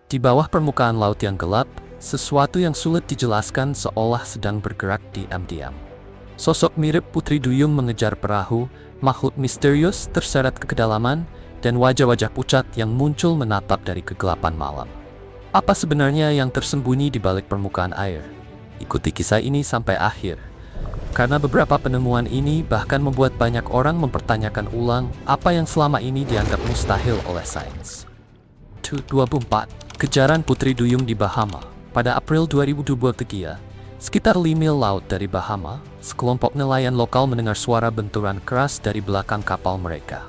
Di bawah permukaan laut yang gelap, sesuatu yang sulit dijelaskan seolah sedang bergerak diam-diam. Sosok mirip Putri Duyung mengejar perahu, makhluk misterius terseret ke kedalaman, dan wajah-wajah pucat yang muncul menatap dari kegelapan malam. Apa sebenarnya yang tersembunyi di balik permukaan air? Ikuti kisah ini sampai akhir. Karena beberapa penemuan ini bahkan membuat banyak orang mempertanyakan ulang apa yang selama ini dianggap mustahil oleh sains. 24. Kejaran Putri Duyung di Bahama. Pada April 2023, sekitar 5 mil laut dari Bahama, sekelompok nelayan lokal mendengar suara benturan keras dari belakang kapal mereka.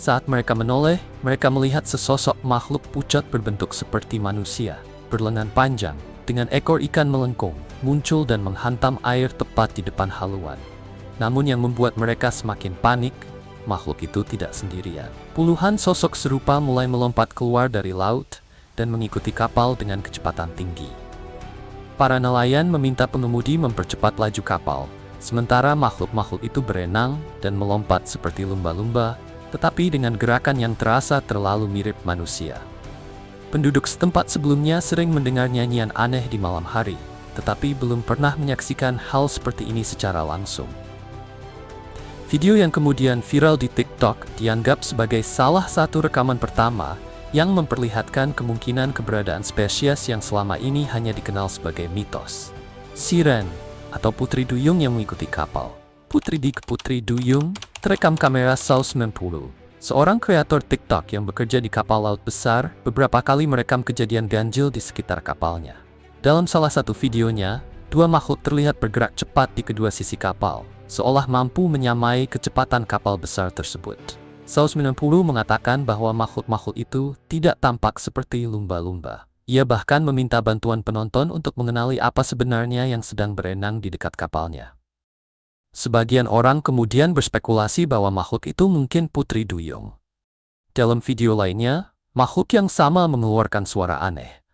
Saat mereka menoleh, mereka melihat sesosok makhluk pucat berbentuk seperti manusia, berlengan panjang, dengan ekor ikan melengkung, muncul dan menghantam air tepat di depan haluan. Namun yang membuat mereka semakin panik, makhluk itu tidak sendirian. Puluhan sosok serupa mulai melompat keluar dari laut dan mengikuti kapal dengan kecepatan tinggi. Para nelayan meminta pengemudi mempercepat laju kapal, sementara makhluk-makhluk itu berenang dan melompat seperti lumba-lumba, tetapi dengan gerakan yang terasa terlalu mirip manusia. Penduduk setempat sebelumnya sering mendengar nyanyian aneh di malam hari, tetapi belum pernah menyaksikan hal seperti ini secara langsung. Video yang kemudian viral di TikTok dianggap sebagai salah satu rekaman pertama yang memperlihatkan kemungkinan keberadaan spesies yang selama ini hanya dikenal sebagai mitos. Siren, atau Putri Duyung yang mengikuti kapal. Putri Duyung terekam kamera Saus 90. Seorang kreator TikTok yang bekerja di kapal laut besar beberapa kali merekam kejadian ganjil di sekitar kapalnya. Dalam salah satu videonya, dua makhluk terlihat bergerak cepat di kedua sisi kapal, seolah mampu menyamai kecepatan kapal besar tersebut. Saus 90 mengatakan bahwa makhluk-makhluk itu tidak tampak seperti lumba-lumba. Ia bahkan meminta bantuan penonton untuk mengenali apa sebenarnya yang sedang berenang di dekat kapalnya. Sebagian orang kemudian berspekulasi bahwa makhluk itu mungkin Putri Duyung. Dalam video lainnya, makhluk yang sama mengeluarkan suara aneh.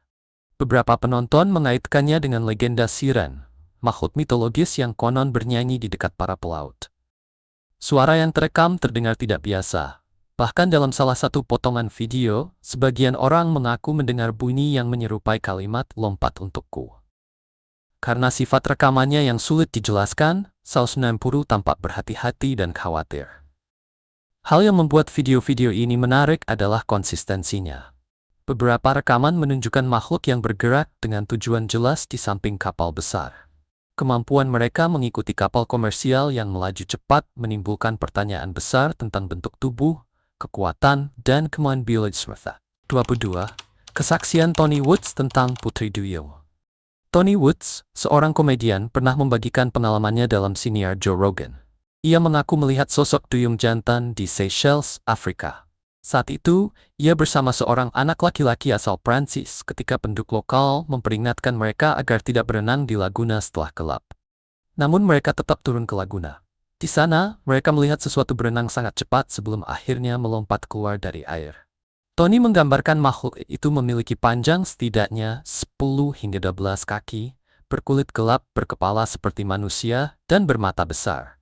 Beberapa penonton mengaitkannya dengan legenda Siren, makhluk mitologis yang konon bernyanyi di dekat para pelaut. Suara yang terekam terdengar tidak biasa. Bahkan dalam salah satu potongan video, sebagian orang mengaku mendengar bunyi yang menyerupai kalimat "lompat untukku". Karena sifat rekamannya yang sulit dijelaskan, Saus 90 tampak berhati-hati dan khawatir. Hal yang membuat video-video ini menarik adalah konsistensinya. Beberapa rekaman menunjukkan makhluk yang bergerak dengan tujuan jelas di samping kapal besar. Kemampuan mereka mengikuti kapal komersial yang melaju cepat menimbulkan pertanyaan besar tentang bentuk tubuh, kekuatan, dan kemampuan biologis mereka. 22. Kesaksian Tony Woods tentang Putri Duyung. Tony Woods, seorang komedian, pernah membagikan pengalamannya dalam siniar Joe Rogan. Ia mengaku melihat sosok duyung jantan di Seychelles, Afrika. Saat itu, ia bersama seorang anak laki-laki asal Prancis ketika penduduk lokal memperingatkan mereka agar tidak berenang di laguna setelah gelap. Namun mereka tetap turun ke laguna. Di sana, mereka melihat sesuatu berenang sangat cepat sebelum akhirnya melompat keluar dari air. Tony menggambarkan makhluk itu memiliki panjang setidaknya 10 hingga 12 kaki, berkulit gelap, berkepala seperti manusia, dan bermata besar.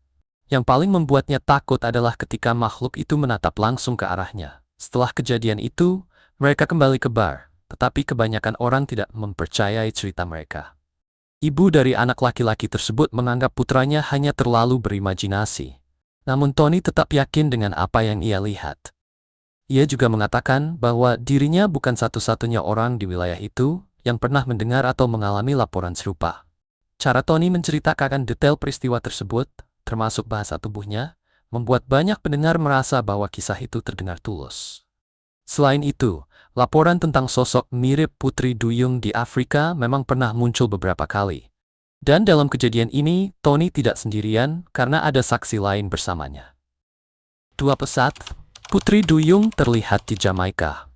Yang paling membuatnya takut adalah ketika makhluk itu menatap langsung ke arahnya. Setelah kejadian itu, mereka kembali ke bar, tetapi kebanyakan orang tidak mempercayai cerita mereka. Ibu dari anak laki-laki tersebut menganggap putranya hanya terlalu berimajinasi. Namun Tony tetap yakin dengan apa yang ia lihat. Ia juga mengatakan bahwa dirinya bukan satu-satunya orang di wilayah itu yang pernah mendengar atau mengalami laporan serupa. Cara Tony menceritakan detail peristiwa tersebut, termasuk bahasa tubuhnya, membuat banyak pendengar merasa bahwa kisah itu terdengar tulus. Selain itu, laporan tentang sosok mirip Putri Duyung di Afrika memang pernah muncul beberapa kali. Dan dalam kejadian ini, Tony tidak sendirian karena ada saksi lain bersamanya. 2. Putri Duyung terlihat di Jamaika.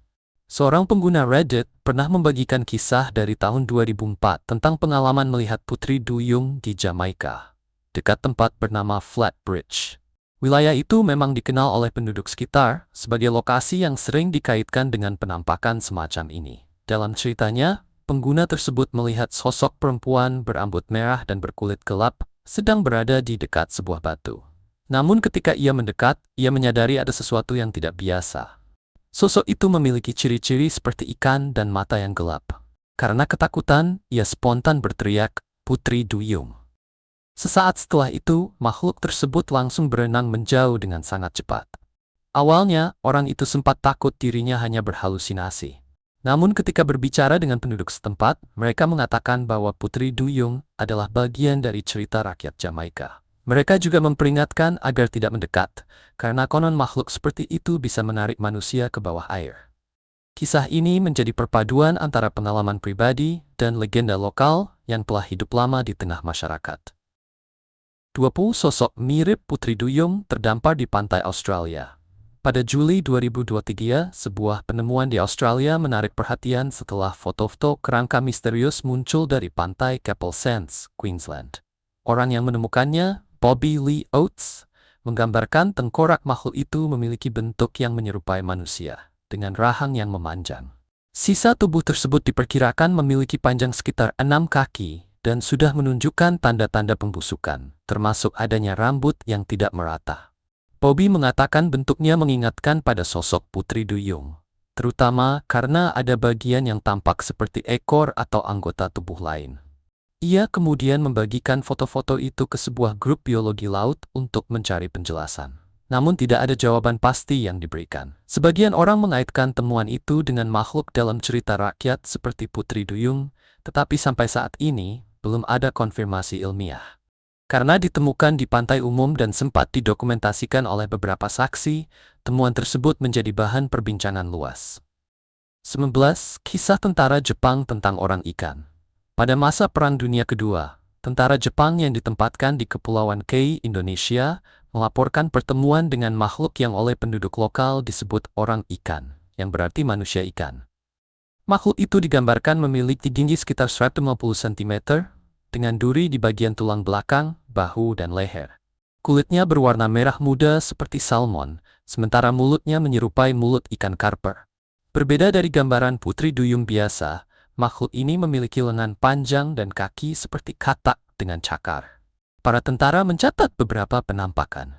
Seorang pengguna Reddit pernah membagikan kisah dari tahun 2004 tentang pengalaman melihat Putri Duyung di Jamaika, dekat tempat bernama Flat Bridge. Wilayah itu memang dikenal oleh penduduk sekitar sebagai lokasi yang sering dikaitkan dengan penampakan semacam ini. Dalam ceritanya, pengguna tersebut melihat sosok perempuan berambut merah dan berkulit gelap sedang berada di dekat sebuah batu. Namun ketika ia mendekat, ia menyadari ada sesuatu yang tidak biasa. Sosok itu memiliki ciri-ciri seperti ikan dan mata yang gelap. Karena ketakutan, ia spontan berteriak, "Putri Duyung." Sesaat setelah itu, makhluk tersebut langsung berenang menjauh dengan sangat cepat. Awalnya, orang itu sempat takut dirinya hanya berhalusinasi. Namun ketika berbicara dengan penduduk setempat, mereka mengatakan bahwa Putri Duyung adalah bagian dari cerita rakyat Jamaika. Mereka juga memperingatkan agar tidak mendekat, karena konon makhluk seperti itu bisa menarik manusia ke bawah air. Kisah ini menjadi perpaduan antara pengalaman pribadi dan legenda lokal yang telah hidup lama di tengah masyarakat. 20 sosok mirip Putri Duyung terdampar di pantai Australia. Pada Juli 2023, sebuah penemuan di Australia menarik perhatian setelah foto-foto kerangka misterius muncul dari pantai Keppel Sands, Queensland. Orang yang menemukannya, Bobby Lee Oates, menggambarkan tengkorak makhluk itu memiliki bentuk yang menyerupai manusia, dengan rahang yang memanjang. Sisa tubuh tersebut diperkirakan memiliki panjang sekitar 6 kaki dan sudah menunjukkan tanda-tanda pembusukan, termasuk adanya rambut yang tidak merata. Bobby mengatakan bentuknya mengingatkan pada sosok Putri Duyung, terutama karena ada bagian yang tampak seperti ekor atau anggota tubuh lain. Ia kemudian membagikan foto-foto itu ke sebuah grup biologi laut untuk mencari penjelasan. Namun tidak ada jawaban pasti yang diberikan. Sebagian orang mengaitkan temuan itu dengan makhluk dalam cerita rakyat seperti Putri Duyung, tetapi sampai saat ini belum ada konfirmasi ilmiah. Karena ditemukan di pantai umum dan sempat didokumentasikan oleh beberapa saksi, temuan tersebut menjadi bahan perbincangan luas. 19. Kisah tentara Jepang tentang orang ikan. Pada masa Perang Dunia Kedua, tentara Jepang yang ditempatkan di Kepulauan Kei, Indonesia, melaporkan pertemuan dengan makhluk yang oleh penduduk lokal disebut orang ikan, yang berarti manusia ikan. Makhluk itu digambarkan memiliki tinggi sekitar 150 cm, dengan duri di bagian tulang belakang, bahu, dan leher. Kulitnya berwarna merah muda seperti salmon, sementara mulutnya menyerupai mulut ikan karper. Berbeda dari gambaran Putri Duyung biasa, makhluk ini memiliki lengan panjang dan kaki seperti katak dengan cakar. Para tentara mencatat beberapa penampakan.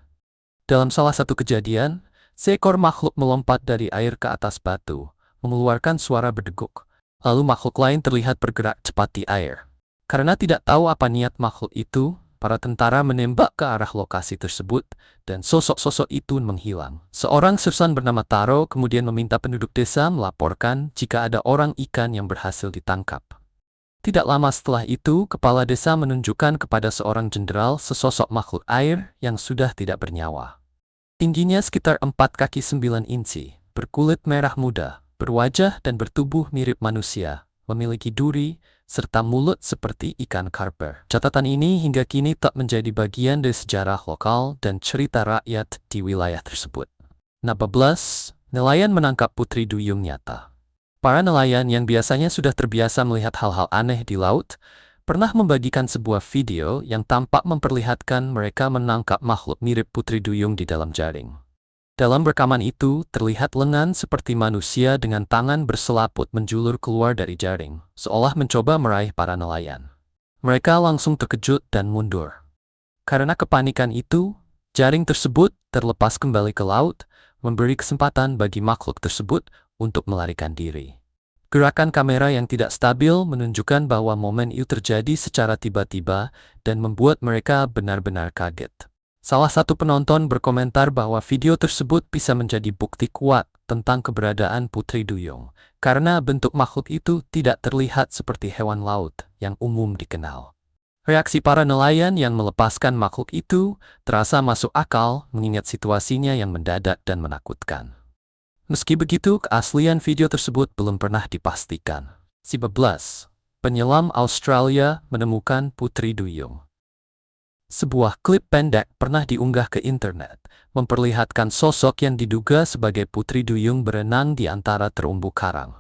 Dalam salah satu kejadian, seekor makhluk melompat dari air ke atas batu, mengeluarkan suara berdeguk. Lalu makhluk lain terlihat bergerak cepat di air. Karena tidak tahu apa niat makhluk itu, para tentara menembak ke arah lokasi tersebut, dan sosok-sosok itu menghilang. Seorang sersan bernama Taro kemudian meminta penduduk desa melaporkan jika ada orang ikan yang berhasil ditangkap. Tidak lama setelah itu, kepala desa menunjukkan kepada seorang jenderal sesosok makhluk air yang sudah tidak bernyawa. Tingginya sekitar 4 kaki 9 inci, berkulit merah muda, berwajah dan bertubuh mirip manusia, memiliki duri, serta mulut seperti ikan karper. Catatan ini hingga kini tak menjadi bagian dari sejarah lokal dan cerita rakyat di wilayah tersebut. 14. Nelayan menangkap Putri Duyung nyata. Para nelayan yang biasanya sudah terbiasa melihat hal-hal aneh di laut, pernah membagikan sebuah video yang tampak memperlihatkan mereka menangkap makhluk mirip Putri Duyung di dalam jaring. Dalam rekaman itu, terlihat lengan seperti manusia dengan tangan berselaput menjulur keluar dari jaring, seolah mencoba meraih para nelayan. Mereka langsung terkejut dan mundur. Karena kepanikan itu, jaring tersebut terlepas kembali ke laut, memberi kesempatan bagi makhluk tersebut untuk melarikan diri. Gerakan kamera yang tidak stabil menunjukkan bahwa momen itu terjadi secara tiba-tiba dan membuat mereka benar-benar kaget. Salah satu penonton berkomentar bahwa video tersebut bisa menjadi bukti kuat tentang keberadaan Putri Duyung, karena bentuk makhluk itu tidak terlihat seperti hewan laut yang umum dikenal. Reaksi para nelayan yang melepaskan makhluk itu terasa masuk akal mengingat situasinya yang mendadak dan menakutkan. Meski begitu, keaslian video tersebut belum pernah dipastikan. 11. Penyelam Australia menemukan Putri Duyung. Sebuah klip pendek pernah diunggah ke internet, memperlihatkan sosok yang diduga sebagai Putri Duyung berenang di antara terumbu karang.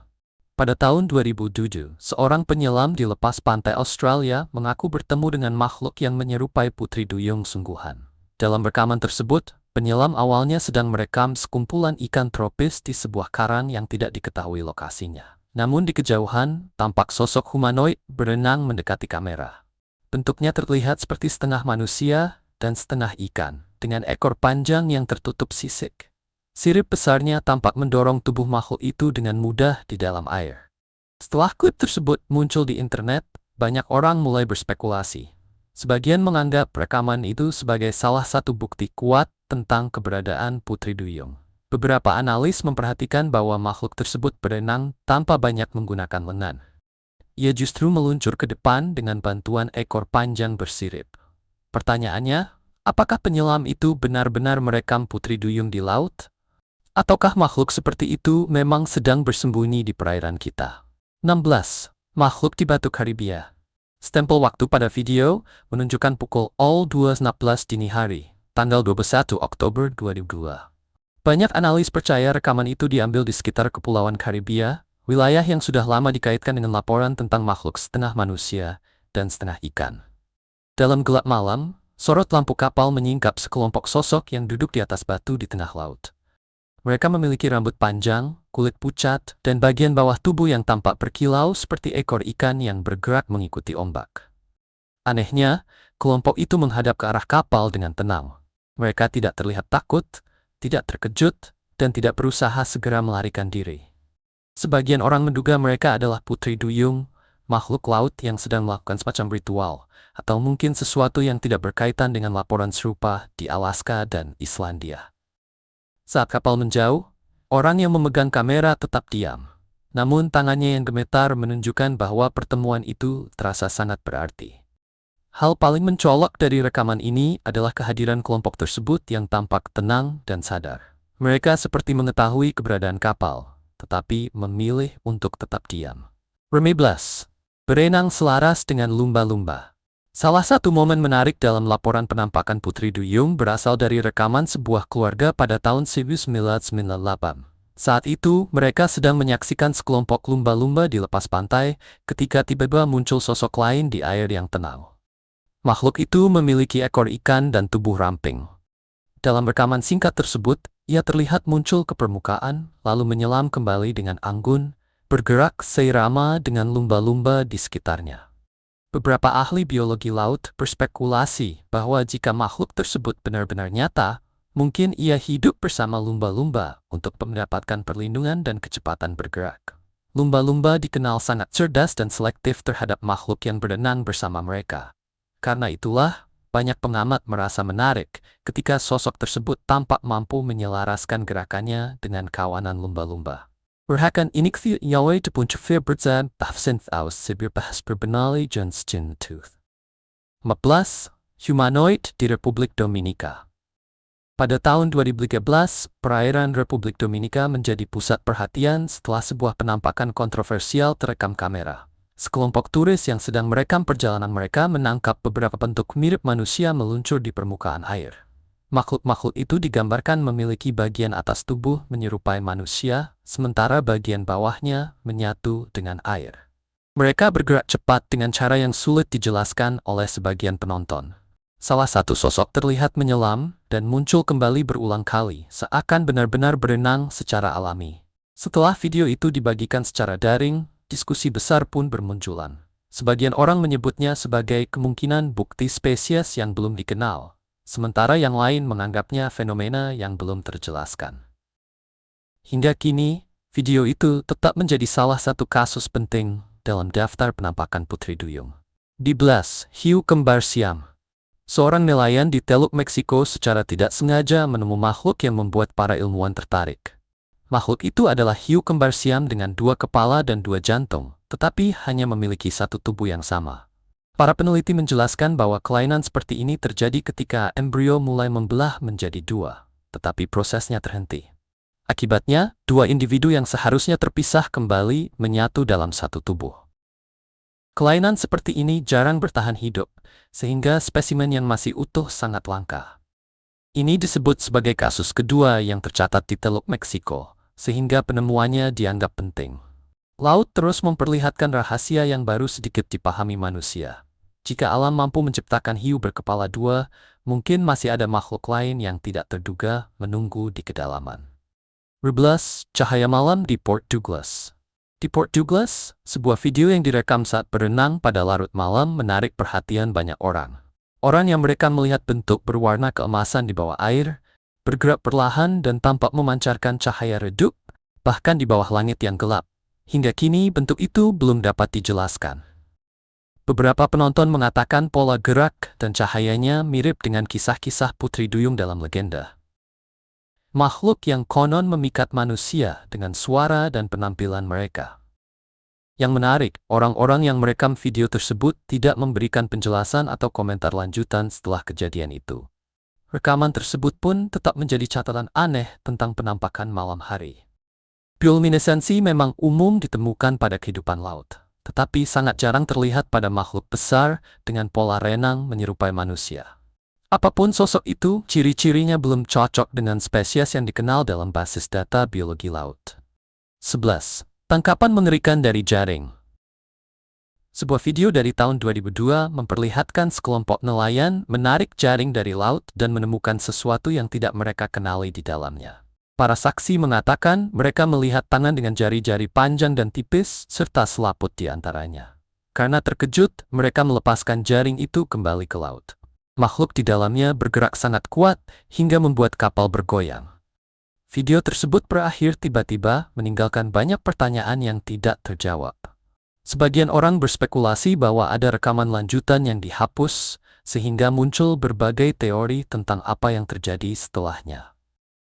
Pada tahun 2007, seorang penyelam di lepas pantai Australia mengaku bertemu dengan makhluk yang menyerupai Putri Duyung sungguhan. Dalam rekaman tersebut, penyelam awalnya sedang merekam sekumpulan ikan tropis di sebuah karang yang tidak diketahui lokasinya. Namun di kejauhan, tampak sosok humanoid berenang mendekati kamera. Bentuknya terlihat seperti setengah manusia dan setengah ikan, dengan ekor panjang yang tertutup sisik. Sirip besarnya tampak mendorong tubuh makhluk itu dengan mudah di dalam air. Setelah klip tersebut muncul di internet, banyak orang mulai berspekulasi. Sebagian menganggap rekaman itu sebagai salah satu bukti kuat tentang keberadaan Putri Duyung. Beberapa analis memperhatikan bahwa makhluk tersebut berenang tanpa banyak menggunakan lengan. Ia justru meluncur ke depan dengan bantuan ekor panjang bersirip. Pertanyaannya, apakah penyelam itu benar-benar merekam Putri Duyung di laut? Ataukah makhluk seperti itu memang sedang bersembunyi di perairan kita? 16. Makhluk di Batu Karibia. Stempel waktu pada video menunjukkan pukul 02.16 dini hari, tanggal 21 Oktober 2002. Banyak analis percaya rekaman itu diambil di sekitar Kepulauan Karibia, wilayah yang sudah lama dikaitkan dengan laporan tentang makhluk setengah manusia dan setengah ikan. Dalam gelap malam, sorot lampu kapal menyingkap sekelompok sosok yang duduk di atas batu di tengah laut. Mereka memiliki rambut panjang, kulit pucat, dan bagian bawah tubuh yang tampak berkilau seperti ekor ikan yang bergerak mengikuti ombak. Anehnya, kelompok itu menghadap ke arah kapal dengan tenang. Mereka tidak terlihat takut, tidak terkejut, dan tidak berusaha segera melarikan diri. Sebagian orang menduga mereka adalah Putri Duyung, makhluk laut yang sedang melakukan semacam ritual, atau mungkin sesuatu yang tidak berkaitan dengan laporan serupa di Alaska dan Islandia. Saat kapal menjauh, orang yang memegang kamera tetap diam. Namun tangannya yang gemetar menunjukkan bahwa pertemuan itu terasa sangat berarti. Hal paling mencolok dari rekaman ini adalah kehadiran kelompok tersebut yang tampak tenang dan sadar. Mereka seperti mengetahui keberadaan kapal, tetapi memilih untuk tetap diam. 15. Berenang selaras dengan lumba-lumba. Salah satu momen menarik dalam laporan penampakan Putri Duyung berasal dari rekaman sebuah keluarga pada tahun 1998. Saat itu, mereka sedang menyaksikan sekelompok lumba-lumba di lepas pantai ketika tiba-tiba muncul sosok lain di air yang tenang. Makhluk itu memiliki ekor ikan dan tubuh ramping. Dalam rekaman singkat tersebut, ia terlihat muncul ke permukaan, lalu menyelam kembali dengan anggun, bergerak seirama dengan lumba-lumba di sekitarnya. Beberapa ahli biologi laut berspekulasi bahwa jika makhluk tersebut benar-benar nyata, mungkin ia hidup bersama lumba-lumba untuk mendapatkan perlindungan dan kecepatan bergerak. Lumba-lumba dikenal sangat cerdas dan selektif terhadap makhluk yang berenang bersama mereka. Karena itulah, banyak pengamat merasa menarik ketika sosok tersebut tampak mampu menyelaraskan gerakannya dengan kawanan lumba-lumba. Berhakan inikthi yawe tepunchufir berzan tafsinth aus sibir bahas berbenali Johnston Tooth. 14. Humanoid di Republik Dominika. Pada tahun 2013, perairan Republik Dominika menjadi pusat perhatian setelah sebuah penampakan kontroversial terekam kamera. Sekelompok turis yang sedang merekam perjalanan mereka menangkap beberapa bentuk mirip manusia meluncur di permukaan air. Makhluk-makhluk itu digambarkan memiliki bagian atas tubuh menyerupai manusia, sementara bagian bawahnya menyatu dengan air. Mereka bergerak cepat dengan cara yang sulit dijelaskan oleh sebagian penonton. Salah satu sosok terlihat menyelam dan muncul kembali berulang kali, seakan benar-benar berenang secara alami. Setelah video itu dibagikan secara daring, diskusi besar pun bermunculan. Sebagian orang menyebutnya sebagai kemungkinan bukti spesies yang belum dikenal, sementara yang lain menganggapnya fenomena yang belum terjelaskan. Hingga kini, video itu tetap menjadi salah satu kasus penting dalam daftar penampakan Putri Duyung. 12. Hiu kembar Siam. Seorang nelayan di Teluk Meksiko secara tidak sengaja menemukan makhluk yang membuat para ilmuwan tertarik. Makhluk itu adalah hiu kembar Siam dengan 2 kepala dan 2 jantung, tetapi hanya memiliki satu tubuh yang sama. Para peneliti menjelaskan bahwa kelainan seperti ini terjadi ketika embrio mulai membelah menjadi 2, tetapi prosesnya terhenti. Akibatnya, 2 individu yang seharusnya terpisah kembali menyatu dalam satu tubuh. Kelainan seperti ini jarang bertahan hidup, sehingga spesimen yang masih utuh sangat langka. Ini disebut sebagai kasus kedua yang tercatat di Teluk Meksiko, sehingga penemuannya dianggap penting. Laut terus memperlihatkan rahasia yang baru sedikit dipahami manusia. Jika alam mampu menciptakan hiu berkepala 2, mungkin masih ada makhluk lain yang tidak terduga menunggu di kedalaman. 12. Cahaya malam di Port Douglas. Di Port Douglas, sebuah video yang direkam saat berenang pada larut malam menarik perhatian banyak orang. Orang yang merekam melihat bentuk berwarna keemasan di bawah air, bergerak perlahan dan tampak memancarkan cahaya redup, bahkan di bawah langit yang gelap. Hingga kini bentuk itu belum dapat dijelaskan. Beberapa penonton mengatakan pola gerak dan cahayanya mirip dengan kisah-kisah putri duyung dalam legenda. Makhluk yang konon memikat manusia dengan suara dan penampilan mereka. Yang menarik, orang-orang yang merekam video tersebut tidak memberikan penjelasan atau komentar lanjutan setelah kejadian itu. Rekaman tersebut pun tetap menjadi catatan aneh tentang penampakan malam hari. Bioluminesensi memang umum ditemukan pada kehidupan laut, tetapi sangat jarang terlihat pada makhluk besar dengan pola renang menyerupai manusia. Apapun sosok itu, ciri-cirinya belum cocok dengan spesies yang dikenal dalam basis data biologi laut. 11. Tangkapan mengerikan dari jaring. Sebuah video dari tahun 2002 memperlihatkan sekelompok nelayan menarik jaring dari laut dan menemukan sesuatu yang tidak mereka kenali di dalamnya. Para saksi mengatakan mereka melihat tangan dengan jari-jari panjang dan tipis serta selaput di antaranya. Karena terkejut, mereka melepaskan jaring itu kembali ke laut. Makhluk di dalamnya bergerak sangat kuat hingga membuat kapal bergoyang. Video tersebut berakhir tiba-tiba meninggalkan banyak pertanyaan yang tidak terjawab. Sebagian orang berspekulasi bahwa ada rekaman lanjutan yang dihapus, sehingga muncul berbagai teori tentang apa yang terjadi setelahnya.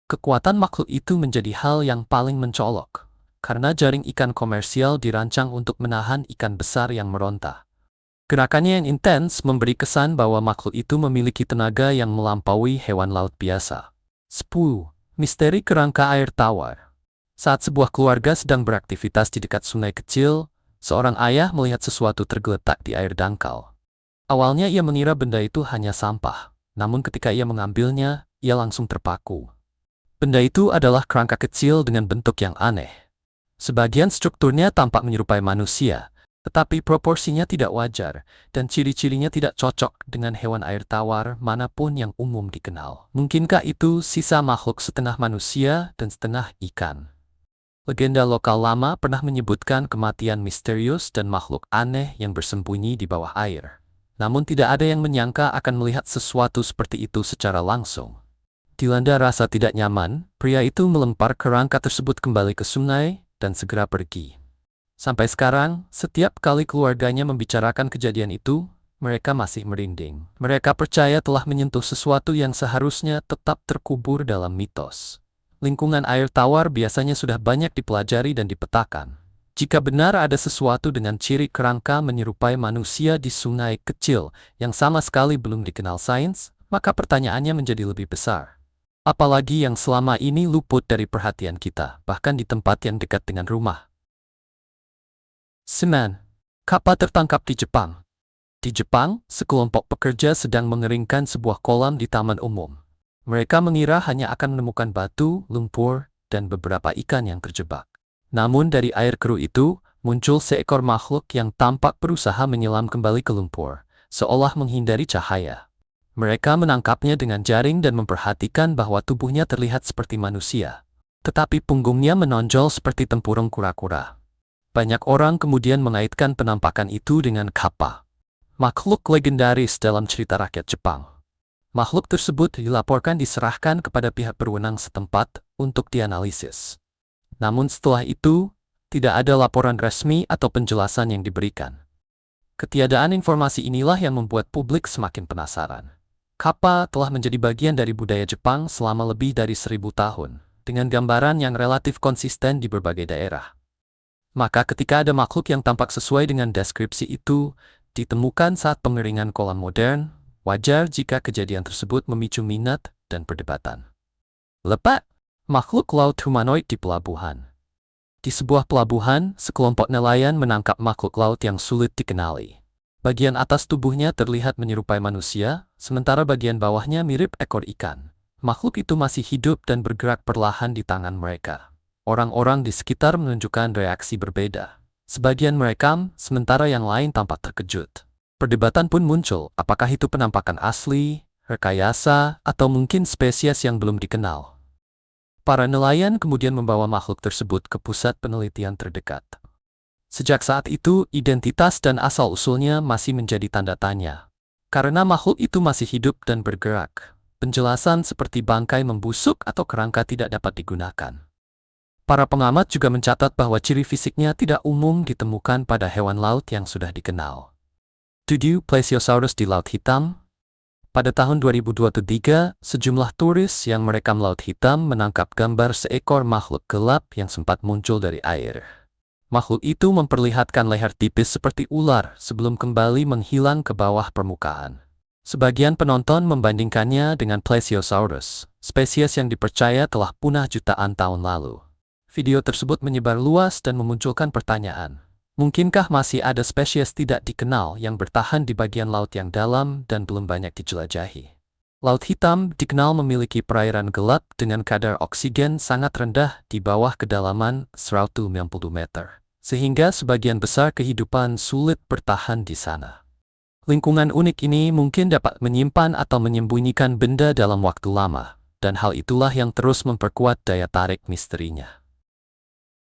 Kekuatan makhluk itu menjadi hal yang paling mencolok, karena jaring ikan komersial dirancang untuk menahan ikan besar yang meronta. Gerakannya yang intens memberi kesan bahwa makhluk itu memiliki tenaga yang melampaui hewan laut biasa. 10. Misteri kerangka air tawar. Saat sebuah keluarga sedang beraktivitas di dekat sungai kecil, seorang ayah melihat sesuatu tergeletak di air dangkal. Awalnya ia mengira benda itu hanya sampah, namun ketika ia mengambilnya, ia langsung terpaku. Benda itu adalah kerangka kecil dengan bentuk yang aneh. Sebagian strukturnya tampak menyerupai manusia, tetapi proporsinya tidak wajar, dan ciri-cirinya tidak cocok dengan hewan air tawar manapun yang umum dikenal. Mungkinkah itu sisa makhluk setengah manusia dan setengah ikan? Legenda lokal lama pernah menyebutkan kematian misterius dan makhluk aneh yang bersembunyi di bawah air. Namun tidak ada yang menyangka akan melihat sesuatu seperti itu secara langsung. Dilanda rasa tidak nyaman, pria itu melempar kerangka tersebut kembali ke sungai dan segera pergi. Sampai sekarang, setiap kali keluarganya membicarakan kejadian itu, mereka masih merinding. Mereka percaya telah menyentuh sesuatu yang seharusnya tetap terkubur dalam mitos. Lingkungan air tawar biasanya sudah banyak dipelajari dan dipetakan. Jika benar ada sesuatu dengan ciri kerangka menyerupai manusia di sungai kecil yang sama sekali belum dikenal sains, maka pertanyaannya menjadi lebih besar. Apalagi yang selama ini luput dari perhatian kita, bahkan di tempat yang dekat dengan rumah. 9. Kapal tertangkap di Jepang. Di Jepang, sekelompok pekerja sedang mengeringkan sebuah kolam di taman umum. Mereka mengira hanya akan menemukan batu, lumpur, dan beberapa ikan yang terjebak. Namun dari air keruh itu, muncul seekor makhluk yang tampak berusaha menyelam kembali ke lumpur, seolah menghindari cahaya. Mereka menangkapnya dengan jaring dan memperhatikan bahwa tubuhnya terlihat seperti manusia. Tetapi punggungnya menonjol seperti tempurung kura-kura. Banyak orang kemudian mengaitkan penampakan itu dengan kappa, makhluk legendaris dalam cerita rakyat Jepang. Makhluk tersebut dilaporkan diserahkan kepada pihak berwenang setempat untuk dianalisis. Namun setelah itu, tidak ada laporan resmi atau penjelasan yang diberikan. Ketiadaan informasi inilah yang membuat publik semakin penasaran. Kappa telah menjadi bagian dari budaya Jepang selama lebih dari 1000 tahun, dengan gambaran yang relatif konsisten di berbagai daerah. Maka ketika ada makhluk yang tampak sesuai dengan deskripsi itu, ditemukan saat pengeringan kolam modern, wajar jika kejadian tersebut memicu minat dan perdebatan. Lepak, makhluk laut humanoid di pelabuhan. Di sebuah pelabuhan, sekelompok nelayan menangkap makhluk laut yang sulit dikenali. Bagian atas tubuhnya terlihat menyerupai manusia, sementara bagian bawahnya mirip ekor ikan. Makhluk itu masih hidup dan bergerak perlahan di tangan mereka. Orang-orang di sekitar menunjukkan reaksi berbeda. Sebagian merekam, sementara yang lain tampak terkejut. Perdebatan pun muncul, apakah itu penampakan asli, rekayasa, atau mungkin spesies yang belum dikenal. Para nelayan kemudian membawa makhluk tersebut ke pusat penelitian terdekat. Sejak saat itu, identitas dan asal-usulnya masih menjadi tanda tanya. Karena makhluk itu masih hidup dan bergerak, Penjelasan seperti bangkai membusuk atau kerangka tidak dapat digunakan. Para pengamat juga mencatat bahwa ciri fisiknya tidak umum ditemukan pada hewan laut yang sudah dikenal. 7. Plesiosaurus di Laut Hitam. Pada tahun 2023, sejumlah turis yang merekam Laut Hitam menangkap gambar seekor makhluk gelap yang sempat muncul dari air. Makhluk itu memperlihatkan leher tipis seperti ular sebelum kembali menghilang ke bawah permukaan. Sebagian penonton membandingkannya dengan Plesiosaurus, spesies yang dipercaya telah punah jutaan tahun lalu. Video tersebut menyebar luas dan memunculkan pertanyaan. Mungkinkah masih ada spesies tidak dikenal yang bertahan di bagian laut yang dalam dan belum banyak dijelajahi? Laut Hitam dikenal memiliki perairan gelap dengan kadar oksigen sangat rendah di bawah kedalaman 190 meter, sehingga sebagian besar kehidupan sulit bertahan di sana. Lingkungan unik ini mungkin dapat menyimpan atau menyembunyikan benda dalam waktu lama, dan hal itulah yang terus memperkuat daya tarik misterinya.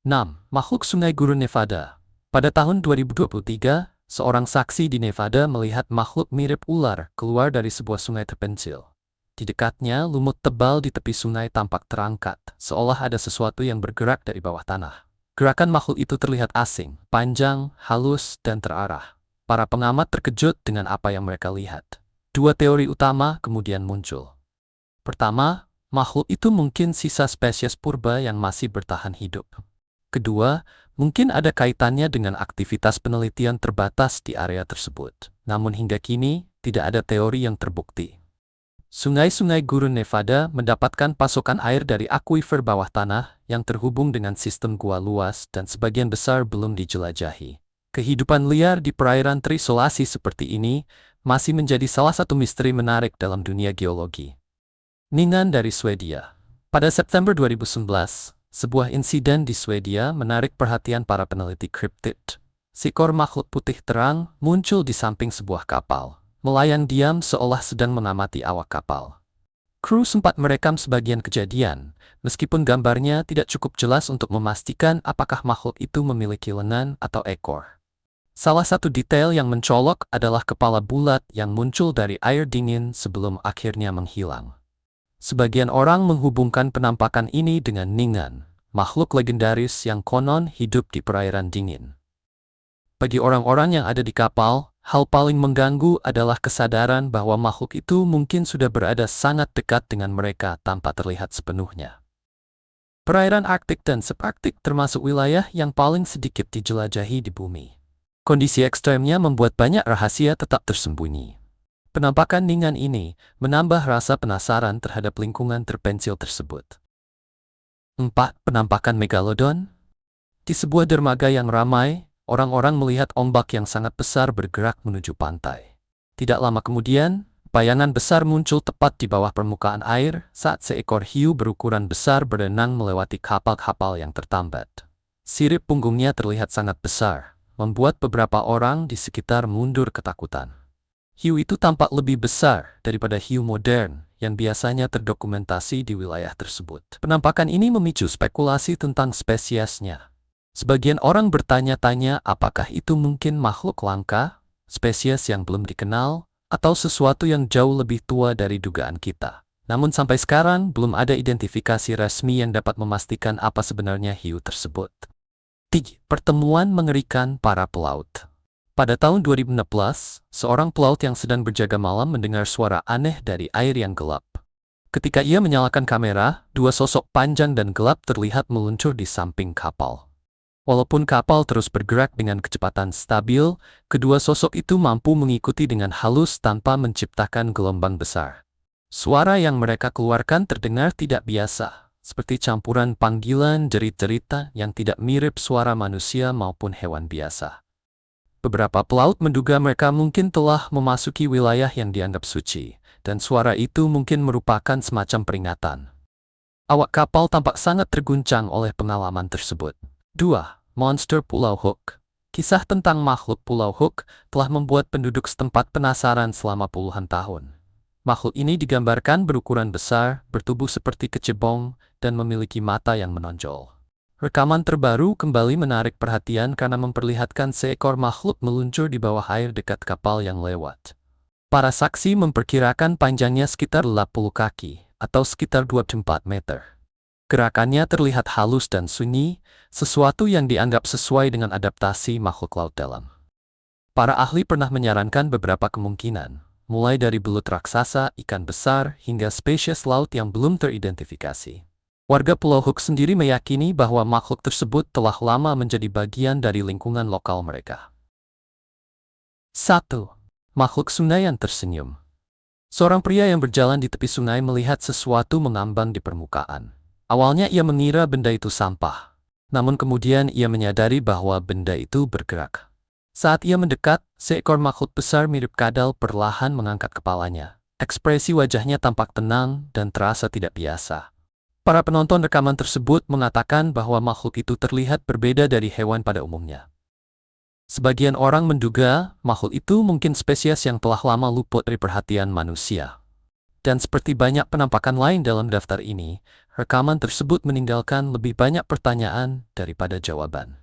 6. Makhluk Sungai Gurun Nevada. Pada tahun 2023, seorang saksi di Nevada melihat makhluk mirip ular keluar dari sebuah sungai terpencil. Di dekatnya, lumut tebal di tepi sungai tampak terangkat, seolah ada sesuatu yang bergerak dari bawah tanah. Gerakan makhluk itu terlihat asing, panjang, halus, dan terarah. Para pengamat terkejut dengan apa yang mereka lihat. Dua teori utama kemudian muncul. Pertama, makhluk itu mungkin sisa spesies purba yang masih bertahan hidup. Kedua, mungkin ada kaitannya dengan aktivitas penelitian terbatas di area tersebut. Namun hingga kini, tidak ada teori yang terbukti. Sungai-sungai Gurun Nevada mendapatkan pasokan air dari akuifer bawah tanah yang terhubung dengan sistem gua luas dan sebagian besar belum dijelajahi. Kehidupan liar di perairan terisolasi seperti ini masih menjadi salah satu misteri menarik dalam dunia geologi. Ningan dari Swedia. Pada September 2011, sebuah insiden di Swedia menarik perhatian para peneliti kriptid. Seekor makhluk putih terang muncul di samping sebuah kapal, melayang diam seolah sedang mengamati awak kapal. Kru sempat merekam sebagian kejadian, meskipun gambarnya tidak cukup jelas untuk memastikan apakah makhluk itu memiliki lengan atau ekor. Salah satu detail yang mencolok adalah kepala bulat yang muncul dari air dingin sebelum akhirnya menghilang. Sebagian orang menghubungkan penampakan ini dengan Ningan, makhluk legendaris yang konon hidup di perairan dingin. Bagi orang-orang yang ada di kapal, hal paling mengganggu adalah kesadaran bahwa makhluk itu mungkin sudah berada sangat dekat dengan mereka tanpa terlihat sepenuhnya. Perairan Arktik dan subarktik termasuk wilayah yang paling sedikit dijelajahi di bumi. Kondisi ekstremnya membuat banyak rahasia tetap tersembunyi. Penampakan Ningan ini menambah rasa penasaran terhadap lingkungan terpencil tersebut. 4. Penampakan Megalodon. Di sebuah dermaga yang ramai, orang-orang melihat ombak yang sangat besar bergerak menuju pantai. Tidak lama kemudian, bayangan besar muncul tepat di bawah permukaan air saat seekor hiu berukuran besar berenang melewati kapal-kapal yang tertambat. Sirip punggungnya terlihat sangat besar, membuat beberapa orang di sekitar mundur ketakutan. Hiu itu tampak lebih besar daripada hiu modern yang biasanya terdokumentasi di wilayah tersebut. Penampakan ini memicu spekulasi tentang spesiesnya. Sebagian orang bertanya-tanya apakah itu mungkin makhluk langka, spesies yang belum dikenal, atau sesuatu yang jauh lebih tua dari dugaan kita. Namun sampai sekarang belum ada identifikasi resmi yang dapat memastikan apa sebenarnya hiu tersebut. 3. Pertemuan mengerikan para pelaut. Pada tahun 2016, seorang pelaut yang sedang berjaga malam mendengar suara aneh dari air yang gelap. Ketika ia menyalakan kamera, dua sosok panjang dan gelap terlihat meluncur di samping kapal. Walaupun kapal terus bergerak dengan kecepatan stabil, kedua sosok itu mampu mengikuti dengan halus tanpa menciptakan gelombang besar. Suara yang mereka keluarkan terdengar tidak biasa, seperti campuran panggilan jerit-jeritan yang tidak mirip suara manusia maupun hewan biasa. Beberapa pelaut menduga mereka mungkin telah memasuki wilayah yang dianggap suci, dan suara itu mungkin merupakan semacam peringatan. Awak kapal tampak sangat terguncang oleh pengalaman tersebut. 2. Monster Pulau Hook. Kisah tentang makhluk Pulau Hook telah membuat penduduk setempat penasaran selama puluhan tahun. Makhluk ini digambarkan berukuran besar, bertubuh seperti kecebong, dan memiliki mata yang menonjol. Rekaman terbaru kembali menarik perhatian karena memperlihatkan seekor makhluk meluncur di bawah air dekat kapal yang lewat. Para saksi memperkirakan panjangnya sekitar 80 kaki, atau sekitar 24 meter. Gerakannya terlihat halus dan sunyi, sesuatu yang dianggap sesuai dengan adaptasi makhluk laut dalam. Para ahli pernah menyarankan beberapa kemungkinan, mulai dari belut raksasa, ikan besar, hingga spesies laut yang belum teridentifikasi. Warga Pulau Hook sendiri meyakini bahwa makhluk tersebut telah lama menjadi bagian dari lingkungan lokal mereka. 1. Makhluk sungai yang tersenyum. Seorang pria yang berjalan di tepi sungai melihat sesuatu mengambang di permukaan. Awalnya ia mengira benda itu sampah, namun kemudian ia menyadari bahwa benda itu bergerak. Saat ia mendekat, seekor makhluk besar mirip kadal perlahan mengangkat kepalanya. Ekspresi wajahnya tampak tenang dan terasa tidak biasa. Para penonton rekaman tersebut mengatakan bahwa makhluk itu terlihat berbeda dari hewan pada umumnya. Sebagian orang menduga makhluk itu mungkin spesies yang telah lama luput dari perhatian manusia. Dan seperti banyak penampakan lain dalam daftar ini, rekaman tersebut meninggalkan lebih banyak pertanyaan daripada jawaban.